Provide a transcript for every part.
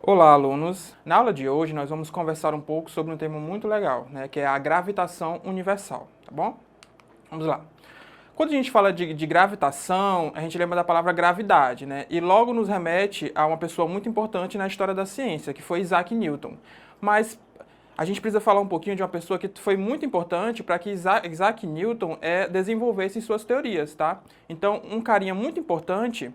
Olá, alunos! Na aula de hoje nós vamos conversar um pouco sobre um tema muito legal, né, que é a gravitação universal, tá bom? Vamos lá. Quando a gente fala de gravitação, a gente lembra da palavra gravidade, né, e logo nos remete a uma pessoa muito importante na história da ciência, que foi Isaac Newton. Mas a gente precisa falar um pouquinho de uma pessoa que foi muito importante para que Isaac Newton desenvolvesse suas teorias, tá? Então, um carinha muito importante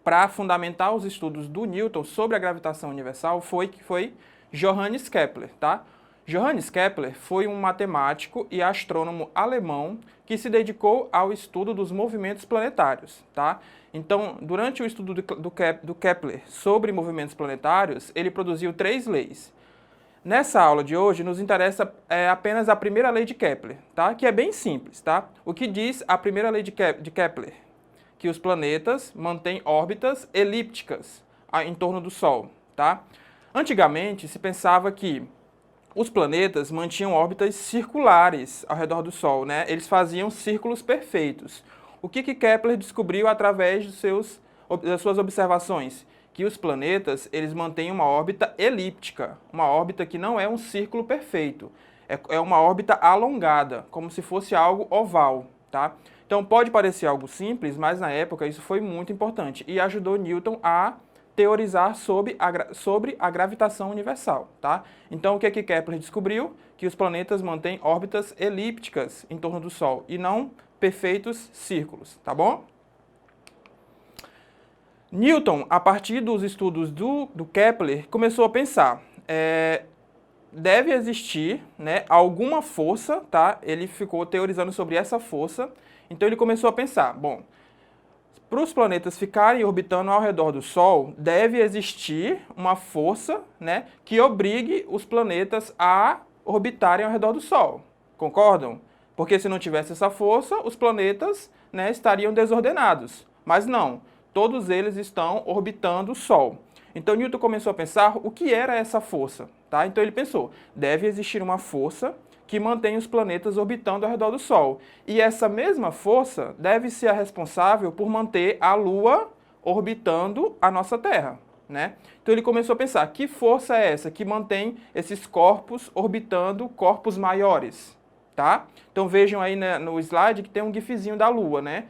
para fundamentar os estudos do Newton sobre a gravitação universal foi Johannes Kepler, tá? Johannes Kepler foi um matemático e astrônomo alemão que se dedicou ao estudo dos movimentos planetários, tá? Então, durante o estudo do Kepler sobre movimentos planetários, ele produziu 3 leis. Nessa aula de hoje, nos interessa apenas a primeira lei de Kepler, tá? Que é bem simples, tá? O que diz a primeira lei de Kepler? Que os planetas mantêm órbitas elípticas em torno do Sol, tá? Antigamente, se pensava que os planetas mantinham órbitas circulares ao redor do Sol, né? Eles faziam círculos perfeitos. O que Kepler descobriu através das suas observações? Que os planetas, eles mantêm uma órbita elíptica, uma órbita que não é um círculo perfeito. É uma órbita alongada, como se fosse algo oval, tá? Então pode parecer algo simples, mas na época isso foi muito importante e ajudou Newton a teorizar sobre a gravitação universal, tá? Então o que Kepler descobriu? Que os planetas mantêm órbitas elípticas em torno do Sol e não perfeitos círculos, tá bom? Newton, a partir dos estudos do Kepler, começou a pensar, deve existir, né, alguma força, tá? Ele ficou teorizando sobre essa força. Então ele começou a pensar, bom, para os planetas ficarem orbitando ao redor do Sol, deve existir uma força, né, que obrigue os planetas a orbitarem ao redor do Sol. Concordam? Porque se não tivesse essa força, os planetas, né, estariam desordenados. Mas não, todos eles estão orbitando o Sol. Então Newton começou a pensar o que era essa força, tá? Então ele pensou, deve existir uma força que mantém os planetas orbitando ao redor do Sol. E essa mesma força deve ser a responsável por manter a Lua orbitando a nossa Terra, né? Então ele começou a pensar, que força é essa que mantém esses corpos orbitando corpos maiores, tá? Então vejam aí no slide que tem um gifzinho da Lua, né?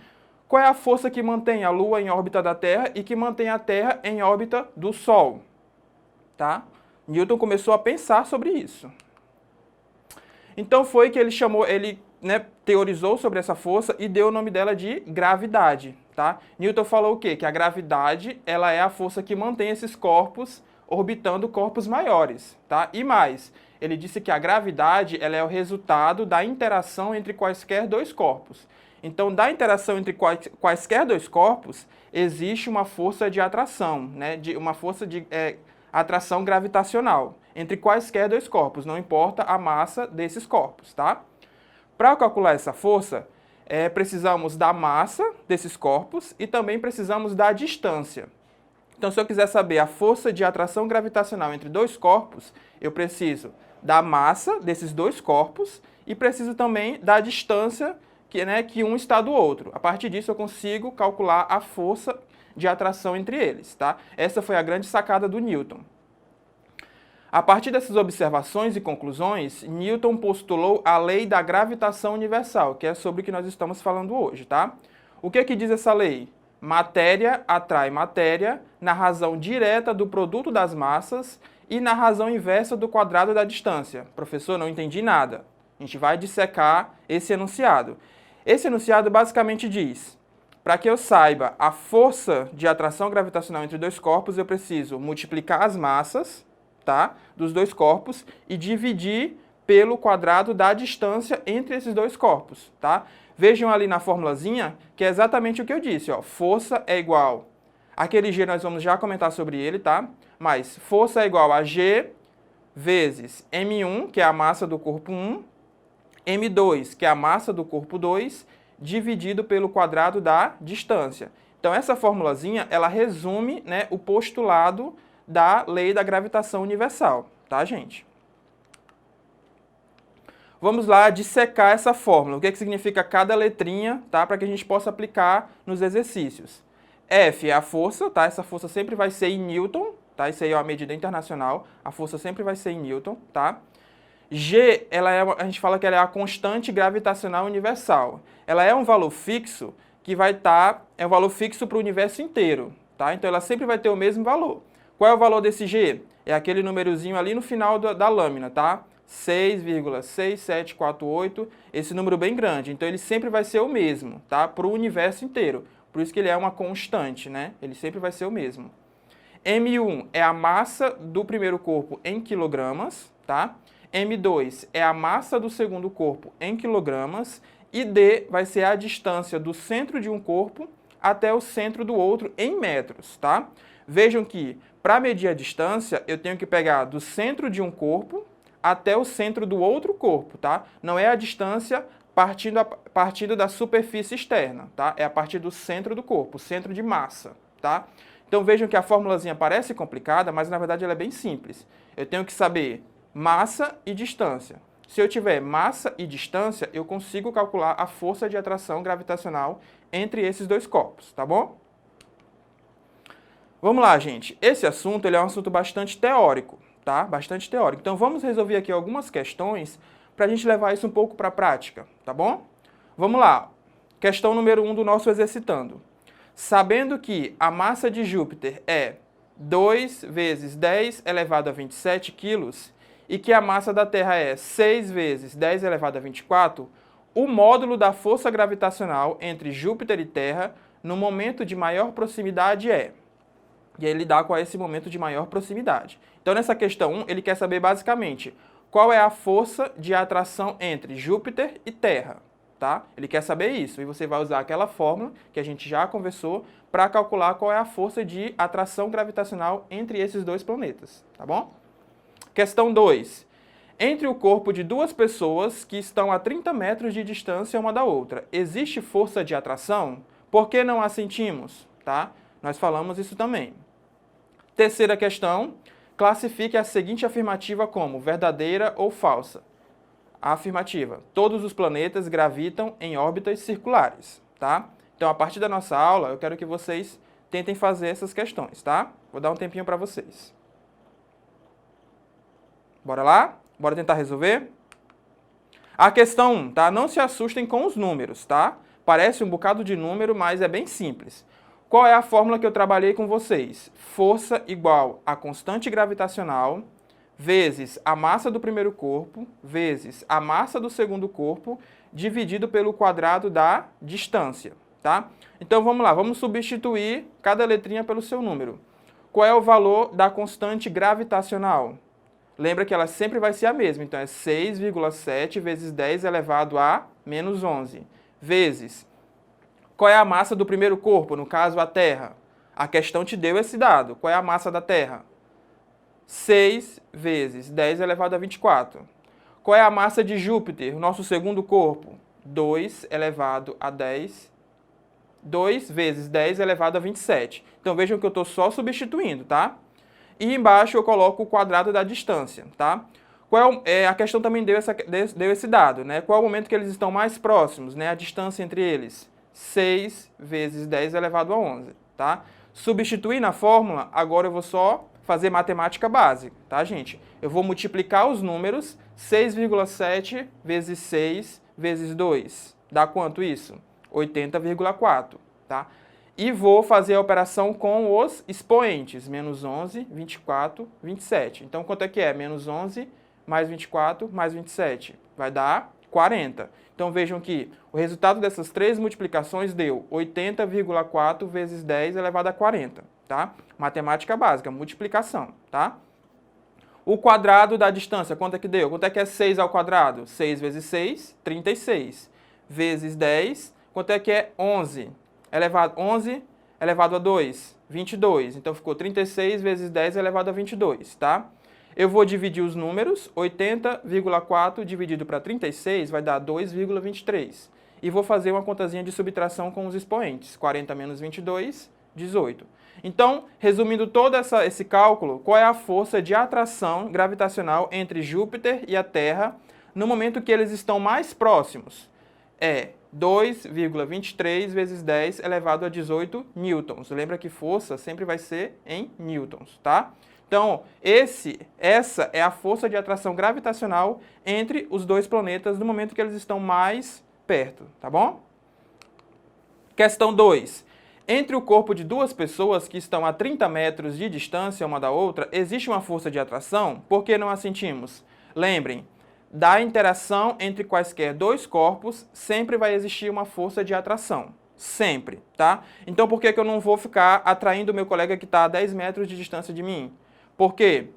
Qual é a força que mantém a Lua em órbita da Terra e que mantém a Terra em órbita do Sol, tá? Newton começou a pensar sobre isso. Então foi que ele teorizou sobre essa força e deu o nome dela de gravidade, tá? Newton falou o quê? Que a gravidade, ela é a força que mantém esses corpos orbitando corpos maiores, tá? E mais, ele disse que a gravidade, ela é o resultado da interação entre quaisquer dois corpos. Então, da interação entre quaisquer dois corpos, existe uma força de atração, né? Uma força de atração gravitacional entre quaisquer dois corpos, não importa a massa desses corpos, tá? Para calcular essa força, precisamos da massa desses corpos e também precisamos da distância. Então, se eu quiser saber a força de atração gravitacional entre dois corpos, eu preciso da massa desses dois corpos e preciso também da distância que um está do outro. A partir disso, eu consigo calcular a força de atração entre eles, tá? Essa foi a grande sacada do Newton. A partir dessas observações e conclusões, Newton postulou a lei da gravitação universal, que é sobre o que nós estamos falando hoje, tá? O que diz essa lei? Matéria atrai matéria na razão direta do produto das massas e na razão inversa do quadrado da distância. Professor, não entendi nada. A gente vai dissecar esse enunciado. Esse enunciado basicamente diz: para que eu saiba a força de atração gravitacional entre dois corpos, eu preciso multiplicar as massas, tá, dos dois corpos e dividir pelo quadrado da distância entre esses dois corpos, tá? Vejam ali na formulazinha que é exatamente o que eu disse, ó. Força é igual, aquele G nós vamos já comentar sobre ele, tá? Mas força é igual a G vezes M1, que é a massa do corpo 1, M2, que é a massa do corpo 2, dividido pelo quadrado da distância. Então essa formulazinha, ela resume, né, o postulado da lei da gravitação universal, tá, gente? Vamos lá dissecar essa fórmula. O que significa cada letrinha, tá? Para que a gente possa aplicar nos exercícios. F é a força, tá? Essa força sempre vai ser em Newton, tá? Isso aí é uma medida internacional, a força sempre vai ser em Newton, tá? G, a gente fala que ela é a constante gravitacional universal. Ela é um valor fixo que vai estar, é um valor fixo para o universo inteiro, tá? Então ela sempre vai ter o mesmo valor. Qual é o valor desse G? É aquele númerozinho ali no final da lâmina, tá? 6,6748, esse número bem grande. Então ele sempre vai ser o mesmo, tá? Para o universo inteiro. Por isso que ele é uma constante, né? Ele sempre vai ser o mesmo. M1 é a massa do primeiro corpo em quilogramas, tá? M2 é a massa do segundo corpo em quilogramas. E D vai ser a distância do centro de um corpo até o centro do outro em metros, tá? Vejam que, para medir a distância, eu tenho que pegar do centro de um corpo até o centro do outro corpo, tá? Não é a distância partindo da superfície externa, tá? É a partir do centro do corpo, centro de massa, tá? Então vejam que a formulazinha parece complicada, mas na verdade ela é bem simples. Eu tenho que saber massa e distância. Se eu tiver massa e distância, eu consigo calcular a força de atração gravitacional entre esses dois corpos, tá bom? Vamos lá, gente. Esse assunto ele é um assunto bastante teórico, tá? Bastante teórico. Então vamos resolver aqui algumas questões para a gente levar isso um pouco para a prática, tá bom? Vamos lá. Questão número 1 do nosso exercitando. Sabendo que a massa de Júpiter é 2 vezes 10 elevado a 27 quilos, e que a massa da Terra é 6 vezes 10 elevado a 24, o módulo da força gravitacional entre Júpiter e Terra no momento de maior proximidade é... E aí ele dá qual é esse momento de maior proximidade. Então, nessa questão 1, ele quer saber basicamente qual é a força de atração entre Júpiter e Terra, tá? Ele quer saber isso, e você vai usar aquela fórmula que a gente já conversou para calcular qual é a força de atração gravitacional entre esses dois planetas, tá bom? Questão 2. Entre o corpo de duas pessoas que estão a 30 metros de distância uma da outra, existe força de atração? Por que não a sentimos? Tá? Nós falamos isso também. Terceira questão. Classifique a seguinte afirmativa como verdadeira ou falsa. A afirmativa. Todos os planetas gravitam em órbitas circulares. Tá? Então, a partir da nossa aula, eu quero que vocês tentem fazer essas questões. Tá? Vou dar um tempinho para vocês. Bora lá? Bora tentar resolver? A questão 1, tá? Não se assustem com os números, tá? Parece um bocado de número, mas é bem simples. Qual é a fórmula que eu trabalhei com vocês? Força igual a constante gravitacional vezes a massa do primeiro corpo vezes a massa do segundo corpo dividido pelo quadrado da distância, tá? Então vamos lá, vamos substituir cada letrinha pelo seu número. Qual é o valor da constante gravitacional? Lembra que ela sempre vai ser a mesma, então é 6,7 vezes 10 elevado a menos 11, vezes... Qual é a massa do primeiro corpo, no caso a Terra? A questão te deu esse dado. Qual é a massa da Terra? 6 vezes 10 elevado a 24. Qual é a massa de Júpiter, o nosso segundo corpo? 2 elevado a 10. 2 vezes 10 elevado a 27. Então vejam que eu estou só substituindo, tá? E embaixo eu coloco o quadrado da distância, tá? A questão também deu esse dado, né? Qual é o momento que eles estão mais próximos, né? A distância entre eles? 6 vezes 10 elevado a 11, tá? Substituir na fórmula, agora eu vou só fazer matemática básica, tá, gente? Eu vou multiplicar os números, 6,7 vezes 6 vezes 2. Dá quanto isso? 80,4, tá? E vou fazer a operação com os expoentes, menos 11, 24, 27. Então, quanto é que é? Menos 11 mais 24 mais 27. Vai dar 40. Então, vejam que o resultado dessas três multiplicações deu 80,4 vezes 10 elevado a 40, tá? Matemática básica, multiplicação, tá? O quadrado da distância, quanto é que deu? Quanto é que é 6 ao quadrado? 6 vezes 6, 36. Vezes 10, quanto é que é 11 elevado a 2? 22. Então, ficou 36 vezes 10 elevado a 22, tá? Eu vou dividir os números, 80,4 dividido para 36 vai dar 2,23. E vou fazer uma contazinha de subtração com os expoentes. 40 menos 22, 18. Então, resumindo todo esse cálculo, qual é a força de atração gravitacional entre Júpiter e a Terra no momento que eles estão mais próximos? é 2,23 vezes 10 elevado a 18 newtons. Lembra que força sempre vai ser em newtons, tá? Então, essa é a força de atração gravitacional entre os dois planetas no momento que eles estão mais perto, tá bom? Questão 2. Entre o corpo de duas pessoas que estão a 30 metros de distância uma da outra, existe uma força de atração? Por que não a sentimos? Lembrem, da interação entre quaisquer dois corpos, sempre vai existir uma força de atração. Sempre, tá? Então, por que eu não vou ficar atraindo o meu colega que está a 10 metros de distância de mim? Porque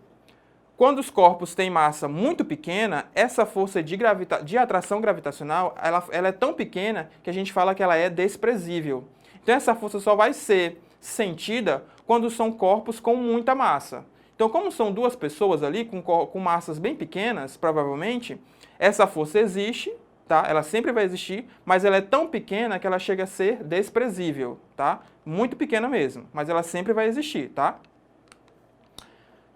quando os corpos têm massa muito pequena, essa força de atração gravitacional, ela é tão pequena que a gente fala que ela é desprezível. Então, essa força só vai ser sentida quando são corpos com muita massa. Então, como são duas pessoas ali com massas bem pequenas, provavelmente, essa força existe, tá? Ela sempre vai existir, mas ela é tão pequena que ela chega a ser desprezível, tá? Muito pequena mesmo, mas ela sempre vai existir, tá?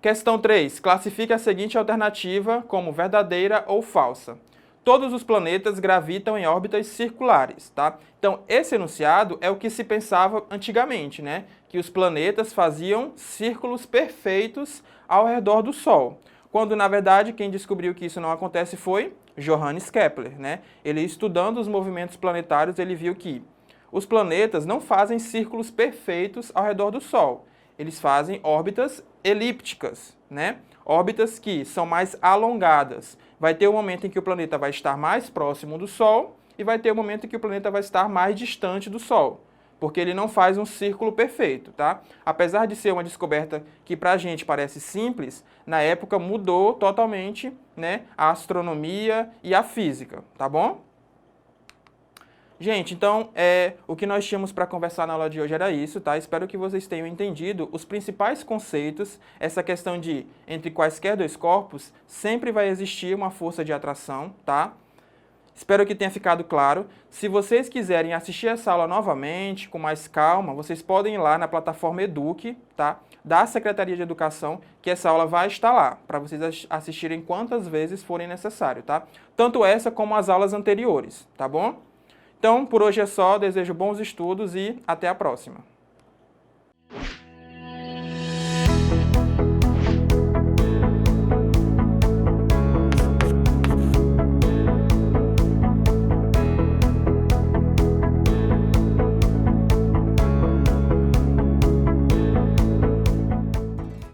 Questão 3. Classifique a seguinte alternativa como verdadeira ou falsa. Todos os planetas gravitam em órbitas circulares, tá? Então, esse enunciado é o que se pensava antigamente, né? Que os planetas faziam círculos perfeitos ao redor do Sol. Quando, na verdade, quem descobriu que isso não acontece foi Johannes Kepler, né? Ele, estudando os movimentos planetários, ele viu que os planetas não fazem círculos perfeitos ao redor do Sol. Eles fazem órbitas elípticas, né? Órbitas que são mais alongadas. Vai ter um momento em que o planeta vai estar mais próximo do Sol e vai ter um momento em que o planeta vai estar mais distante do Sol, porque ele não faz um círculo perfeito, tá? Apesar de ser uma descoberta que pra gente parece simples, na época mudou totalmente, né, a astronomia e a física, tá bom? Gente, então, o que nós tínhamos para conversar na aula de hoje era isso, tá? Espero que vocês tenham entendido os principais conceitos, essa questão de entre quaisquer dois corpos, sempre vai existir uma força de atração, tá? Espero que tenha ficado claro. Se vocês quiserem assistir essa aula novamente, com mais calma, vocês podem ir lá na plataforma Eduque, tá? Da Secretaria de Educação, que essa aula vai estar lá, para vocês assistirem quantas vezes forem necessário, tá? Tanto essa como as aulas anteriores, tá bom? Então, por hoje é só, desejo bons estudos e até a próxima.